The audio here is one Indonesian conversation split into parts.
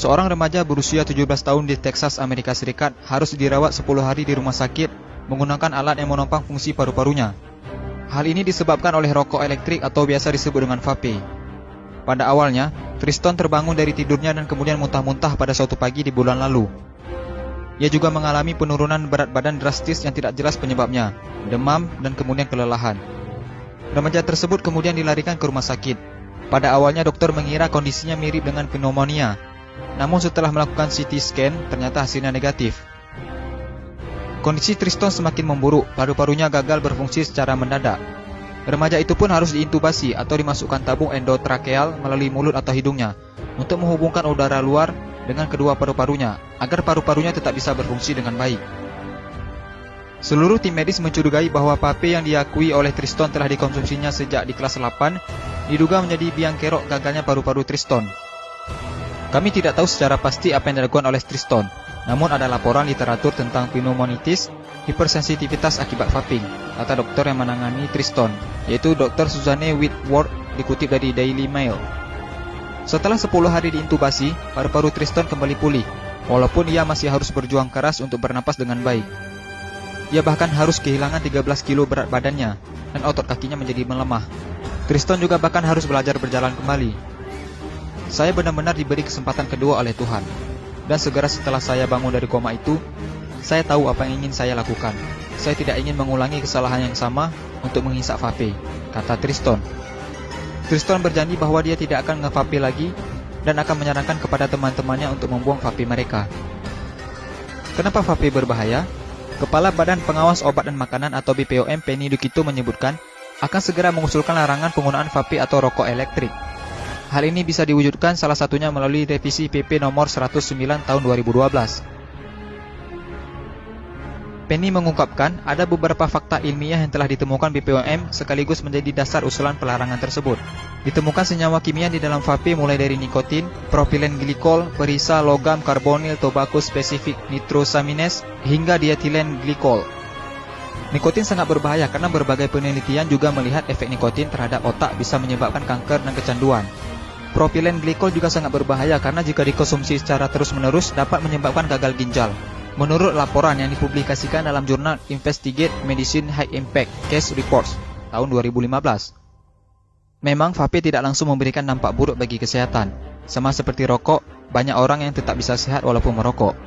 Seorang remaja berusia 17 tahun di Texas, Amerika Serikat harus dirawat 10 hari di rumah sakit menggunakan alat yang menopang fungsi paru-parunya. Hal ini disebabkan oleh rokok elektrik atau biasa disebut dengan vape. Pada awalnya, Triston terbangun dari tidurnya dan kemudian muntah-muntah pada suatu pagi di bulan lalu. Ia juga mengalami penurunan berat badan drastis yang tidak jelas penyebabnya, demam dan kemudian kelelahan. Remaja tersebut kemudian dilarikan ke rumah sakit. Pada awalnya dokter mengira kondisinya mirip dengan pneumonia. Namun setelah melakukan CT scan, ternyata hasilnya negatif. Kondisi Triston semakin memburuk, paru-parunya gagal berfungsi secara mendadak. Remaja itu pun harus diintubasi atau dimasukkan tabung endotrakeal melalui mulut atau hidungnya untuk menghubungkan udara luar dengan kedua paru-parunya agar paru-parunya tetap bisa berfungsi dengan baik. Seluruh tim medis mencurigai bahwa vape yang diakui oleh Triston telah dikonsumsinya sejak di kelas 8 diduga menjadi biang kerok gagalnya paru-paru Triston. Kami tidak tahu secara pasti apa yang dilakukan oleh Triston, namun ada laporan literatur tentang pneumonitis, hipersensitivitas akibat vaping, kata dokter yang menangani Triston, yaitu Dr. Suzanne Whitworth, dikutip dari Daily Mail. Setelah 10 hari diintubasi, paru-paru Triston kembali pulih, walaupun ia masih harus berjuang keras untuk bernapas dengan baik. Ia bahkan harus kehilangan 13 kilo berat badannya, dan otot kakinya menjadi melemah. Triston juga bahkan harus belajar berjalan kembali. Saya benar-benar diberi kesempatan kedua oleh Tuhan. Dan segera setelah saya bangun dari koma itu, saya tahu apa yang ingin saya lakukan. Saya tidak ingin mengulangi kesalahan yang sama untuk menghisap vape, kata Triston. Triston berjanji bahwa dia tidak akan nge-vape lagi dan akan menyarankan kepada teman-temannya untuk membuang vape mereka. Kenapa vape berbahaya? Kepala Badan Pengawas Obat dan Makanan atau BPOM Penny Dukito menyebutkan akan segera mengusulkan larangan penggunaan vape atau rokok elektrik. Hal ini bisa diwujudkan salah satunya melalui revisi PP nomor 109 tahun 2012. Penny mengungkapkan ada beberapa fakta ilmiah yang telah ditemukan BPOM sekaligus menjadi dasar usulan pelarangan tersebut. Ditemukan senyawa kimia di dalam vape mulai dari nikotin, propilen glikol, perisa logam karbonil tobacco spesifik nitrosamines, hingga dietilen glikol. Nikotin sangat berbahaya karena berbagai penelitian juga melihat efek nikotin terhadap otak bisa menyebabkan kanker dan kecanduan. Propilen glikol juga sangat berbahaya karena jika dikonsumsi secara terus-menerus dapat menyebabkan gagal ginjal. Menurut laporan yang dipublikasikan dalam jurnal Investigate Medicine High Impact Case Reports tahun 2015. Memang vape tidak langsung memberikan dampak buruk bagi kesehatan. Sama seperti rokok, banyak orang yang tetap bisa sehat walaupun merokok.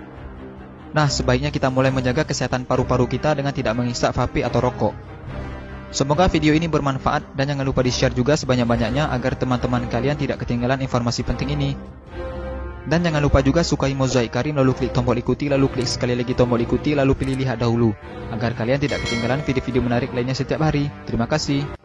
Nah, sebaiknya kita mulai menjaga kesehatan paru-paru kita dengan tidak menghisap vape atau rokok. Semoga video ini bermanfaat dan jangan lupa di-share juga sebanyak-banyaknya agar teman-teman kalian tidak ketinggalan informasi penting ini. Dan jangan lupa juga sukai Mozaik Karim lalu klik tombol ikuti lalu klik sekali lagi tombol ikuti lalu pilih lihat dahulu agar kalian tidak ketinggalan video-video menarik lainnya setiap hari. Terima kasih.